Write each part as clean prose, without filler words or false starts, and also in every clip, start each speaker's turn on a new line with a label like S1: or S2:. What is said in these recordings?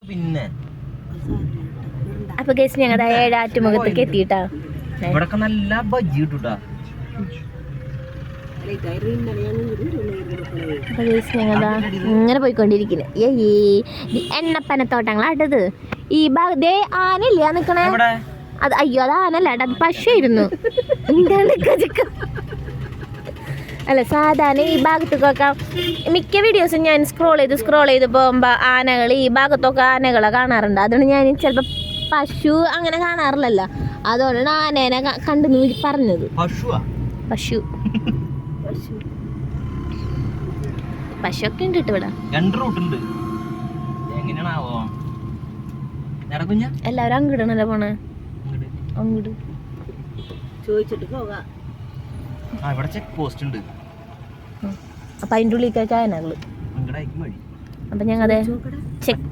S1: പിന്നെ
S2: അപ്പൊ ഗൈസ് ഞങ്ങളുടെ ഏഴാറ്റുമുഖത്തേക്ക് എത്തിയിട്ടാ.
S1: ഇവിടെ നല്ല ബജ്ജി കിട്ടൂട്ടാ.
S2: അപ്പൊ ഗൈസ് ഞങ്ങളാ ഇങ്ങനെ പോയിക്കൊണ്ടിരിക്കുന്നത്. എണ്ണപ്പനത്തോട്ടങ്ങളാട്ടത്. ഈ ഭാഗത്തെ ആനയില്ല നിക്കണേ. അത് അയ്യോ അത് ആനല്ല അത് പശുവായിരുന്നു. അല്ല സാധാരണ ഈ ഭാഗത്തേക്കൊക്കെ മിക്ക വീഡിയോസും ഞാൻ സ്ക്രോൾ ചെയ്ത് പോകുമ്പോൾ ആനകൾ ഈ ഭാഗത്തൊക്കെ ആനകളെ കാണാറുണ്ട്. അതുകൊണ്ട് ഞാൻ ചിലപ്പോൾ പശു അങ്ങനെ കാണാറില്ലല്ലോ. അതുകൊണ്ടാണ് ആനേനെ കണ്ടെന്ന് പറഞ്ഞത്. പശു പശുവൊക്കെ ഉണ്ട് ഇവിടെ. എല്ലാവരും അങ്ങിടണല്ലോ പോണേ. അങ്ങോട്ട് ചോദിച്ചിട്ട് പോകാം. അപ്പൊ അതിൻ്റെ ഉള്ളിലേക്ക് ആനകള്. അപ്പൊ ഞങ്ങടെ ചെക്ക്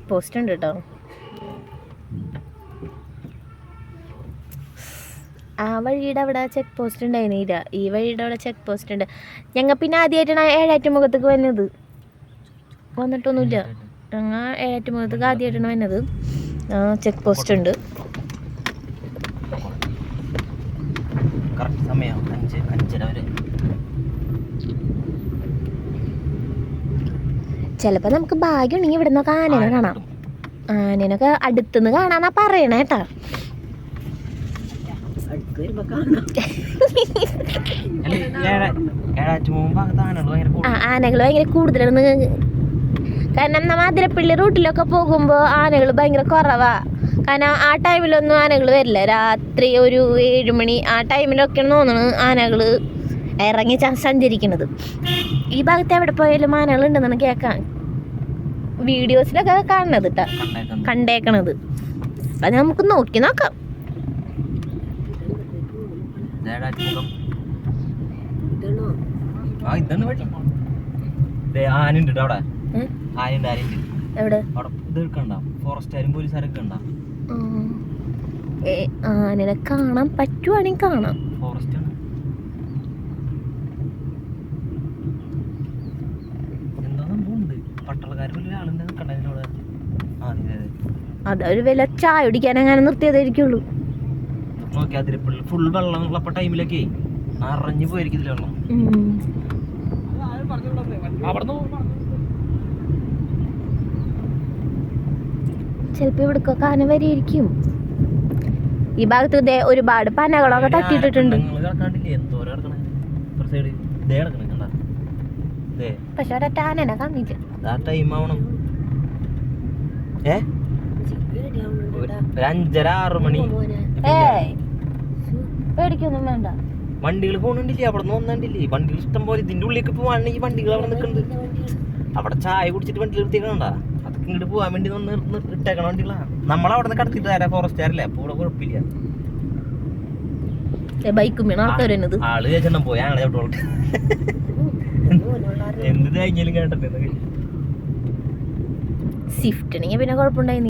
S2: പോസ്റ്റ് ഉണ്ട് കേട്ടോ. ആ വഴിയുടെ അവിടെ ചെക്ക് പോസ്റ്റ് ഉണ്ടായിരുന്നില്ല. ഈ വഴിയുടെ അവിടെ ചെക്ക് പോസ്റ്റ് ഉണ്ട്. ഞങ്ങൾ പിന്നെ ആദ്യമായിട്ടാണ് ഏഴാറ്റുമുഖത്തേക്ക് വന്നത്. വന്നിട്ടൊന്നുമില്ല. ഞങ്ങൾ ഏഴാറ്റുമുഖത്തേക്ക് ആദ്യമായിട്ടാണ് വന്നത്. ചെക്ക് പോസ്റ്റ് ഉണ്ട്. ചിലപ്പോൾ നമുക്ക് ഭാഗ്യം ഉണ്ടെങ്കിൽ ഇവിടെ നിന്നൊക്കെ ആനേനെ കാണാം. ആനേനൊക്കെ അടുത്തുനിന്ന് കാണാന്നാ പറയണേ കേട്ടാ. ആനകൾ ഭയങ്കര കൂടുതലാണ്. കാരണം നമ്മ അതിരപ്പള്ളി റൂട്ടിലൊക്കെ പോകുമ്പോൾ ആനകൾ ഭയങ്കര കുറവാ. കാരണം ആ ടൈമിലൊന്നും ആനകൾ വരില്ല. രാത്രി ഒരു 7 മണി ആ ടൈമിലൊക്കെയാണ് തോന്നുന്നത് ആനകൾ ഇറങ്ങി സഞ്ചരിക്കുന്നത്. ഈ ഭാഗത്ത് എവിടെ പോയാലും ആനകൾ ഉണ്ടെന്നാണ് കേൾക്കാൻ വീഡിയോസിലൊക്കെ കാണുന്നത് കേട്ടാ, കണ്ടേക്കണത്. അത് നമുക്ക് നോക്കി നോക്കാം. ആനനെ കാണാൻ പറ്റുവാണെങ്കിൽ കാണാം. അതൊരു വില ചായ കുടിക്കാൻ അങ്ങനെ നിർത്തിയതായിരിക്കുള്ളൂ.
S1: ഫുൾ വെള്ളം ടൈമിലൊക്കെ അറിഞ്ഞു പോയിരിക്കില്ല വെള്ളം.
S2: ചിലപ്പോ ഇവിടക്കൊക്കെ ആന വരെയിരിക്കും. ഈ ഭാഗത്ത് ഒരുപാട് പനകളൊക്കെ തട്ടിയിട്ടിട്ടുണ്ട്. പക്ഷെ ഒരൊറ്റ ആനനെ കാണില്ല.
S1: ഒരു 5:30-6 മണി
S2: പേടിക്കൊന്നും വേണ്ട.
S1: വണ്ടികൾ പോകണില്ലേ? അവിടെ നിന്ന് വന്നില്ലേ വണ്ടികൾ ഇഷ്ടം പോലെ. ഇതിന്റെ ഉള്ളിലേക്ക് പോവാണെങ്കിൽ വണ്ടികൾ അവിടെ നിൽക്കുന്നുണ്ട്. അവിടെ ചായ കുടിച്ചിട്ട് വണ്ടി നിർത്തിക്കണണ്ട. അതൊക്കെ ഇങ്ങോട്ട് പോകാൻ വേണ്ടി ഇട്ടേക്കണ വണ്ടികളാ. നമ്മളവിടെ നിന്ന് കടത്തിട്ട് തരാം. ഫോറസ്റ്റുകാരല്ലേ, അപ്പൊ ഇവിടെ കുഴപ്പമില്ല. ആള് ചേച്ചെണ്ണം പോയി ഞങ്ങളെ ചവിട്ടോളട്ടെ. എന്ത് തേങ്ങലും കേട്ടിട്ട്
S2: സ്വിഫ്റ്റ് ആണെങ്കിൽ പിന്നെ കുഴപ്പമുണ്ടായി.